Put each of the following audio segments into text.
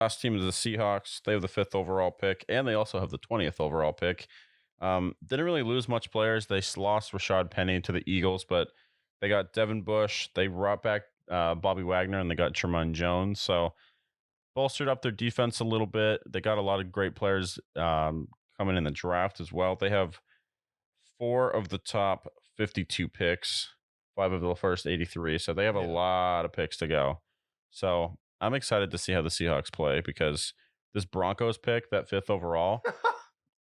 Last team is the Seahawks. They have the 5th overall pick, and they also have the 20th overall pick. Didn't really lose much players. They lost Rashad Penny to the Eagles, but they got Devin Bush. They brought back Bobby Wagner, and they got Tremont Jones. So bolstered up their defense a little bit. They got a lot of great players coming in the draft as well. They have 4 of the top 52 picks, 5 of the first 83. So they have a lot of picks to go. So I'm excited to see how the Seahawks play because this Broncos pick, that 5th overall,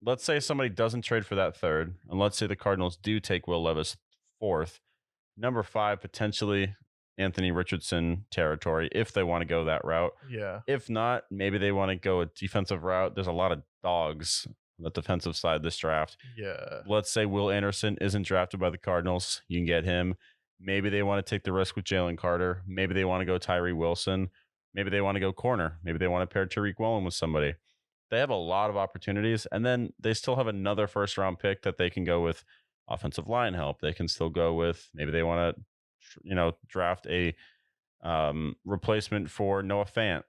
let's say somebody doesn't trade for that 3rd, and let's say the Cardinals do take Will Levis 4th. Number 5, potentially Anthony Richardson territory if they want to go that route. Yeah. If not, maybe they want to go a defensive route. There's a lot of dogs on the defensive side of this draft. Yeah. Let's say Will Anderson isn't drafted by the Cardinals. You can get him. Maybe they want to take the risk with Jalen Carter. Maybe they want to go Tyree Wilson. Maybe they want to go corner. Maybe they want to pair Tariq Woolen with somebody. They have a lot of opportunities, and then they still have another first-round pick that they can go with offensive line help. They can still go with, maybe they want to, draft a replacement for Noah Fant.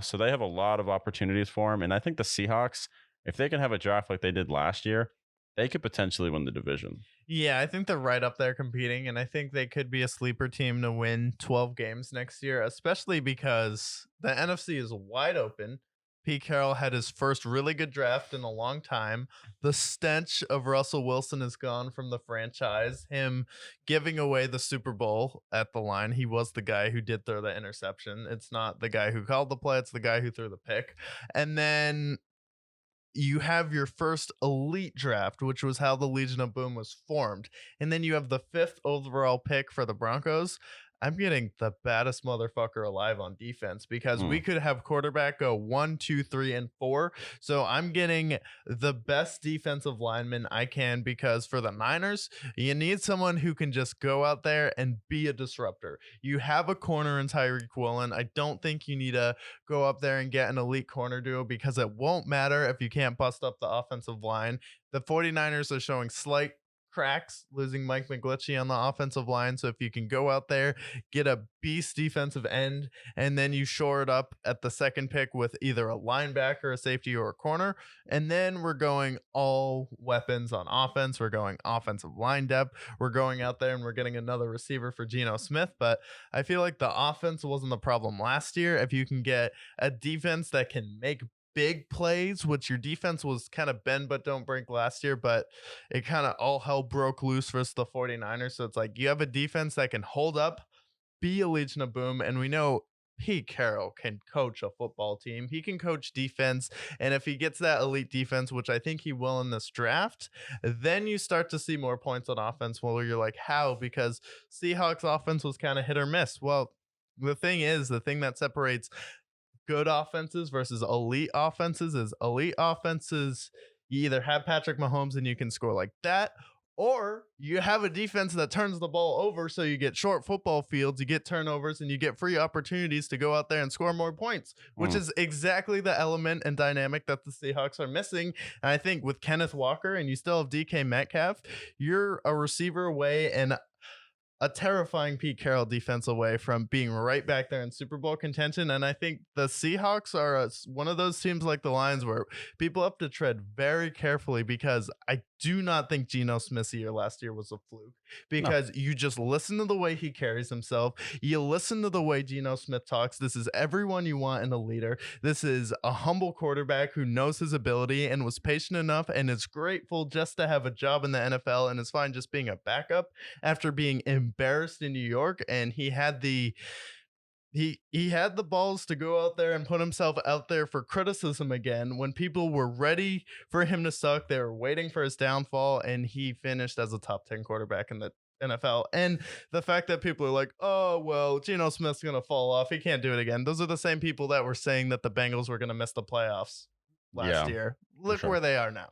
So they have a lot of opportunities for him, and I think the Seahawks, if they can have a draft like they did last year, they could potentially win the division. Yeah, I think they're right up there competing, and I think they could be a sleeper team to win 12 games next year, especially because the NFC is wide open. Pete Carroll had his first really good draft in a long time. The stench of Russell Wilson is gone from the franchise. Him giving away the Super Bowl at the line. He was the guy who did throw the interception. It's not the guy who called the play, it's the guy who threw the pick. And then you have your first elite draft, which was how the Legion of Boom was formed. And then you have the 5th overall pick for the Broncos. I'm getting the baddest motherfucker alive on defense because we could have quarterback go 1, 2, 3, and 4. So I'm getting the best defensive lineman I can because for the Niners, you need someone who can just go out there and be a disruptor. You have a corner in Tyreek Woolen. I don't think you need to go up there and get an elite corner duo because it won't matter if you can't bust up the offensive line. The 49ers are showing slight cracks, losing Mike McGlinchey on the offensive line. So if you can go out there, get a beast defensive end, and then you shore it up at the 2nd pick with either a linebacker, a safety, or a corner, and then we're going all weapons on offense. We're going offensive line depth. We're going out there and we're getting another receiver for Geno Smith. But I feel like the offense wasn't the problem last year. If you can get a defense that can make big plays, which your defense was kind of bend but don't break last year, but it kind of all hell broke loose versus the 49ers. So it's like you have a defense that can hold up, be a Legion of Boom, and we know Pete Carroll can coach a football team. He can coach defense, and if he gets that elite defense, which I think he will in this draft, then you start to see more points on offense where you're like, how? Because Seahawks offense was kind of hit or miss. Well, the thing that separates good offenses versus elite offenses is elite offenses, you either have Patrick Mahomes and you can score like that, or you have a defense that turns the ball over so you get short football fields, you get turnovers, and you get free opportunities to go out there and score more points, which is exactly the element and dynamic that the Seahawks are missing. And I think with Kenneth Walker and you still have DK Metcalf, you're a receiver away and a terrifying Pete Carroll defense away from being right back there in Super Bowl contention. And I think the Seahawks are one of those teams like the Lions where people have to tread very carefully because I do not think Geno Smith's year last year was a fluke because you just listen to the way he carries himself. You listen to the way Geno Smith talks. This is everyone you want in a leader. This is a humble quarterback who knows his ability and was patient enough and is grateful just to have a job in the NFL and is fine just being a backup after being embarrassed in New York. And he had the balls to go out there and put himself out there for criticism again when people were ready for him to suck. They were waiting for his downfall, and he finished as a top 10 quarterback in the NFL. And the fact that people are like, oh, well, Geno Smith's going to fall off. He can't do it again. Those are the same people that were saying that the Bengals were going to miss the playoffs last year. Look where they are now.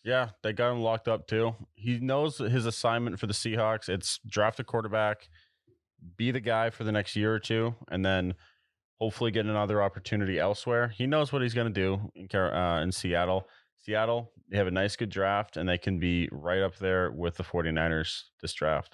Yeah, they got him locked up too. He knows his assignment for the Seahawks. It's draft a quarterback, be the guy for the next year or two, and then hopefully get another opportunity elsewhere. He knows what he's going to do in Seattle. Seattle, they have a nice, good draft, and they can be right up there with the 49ers this draft.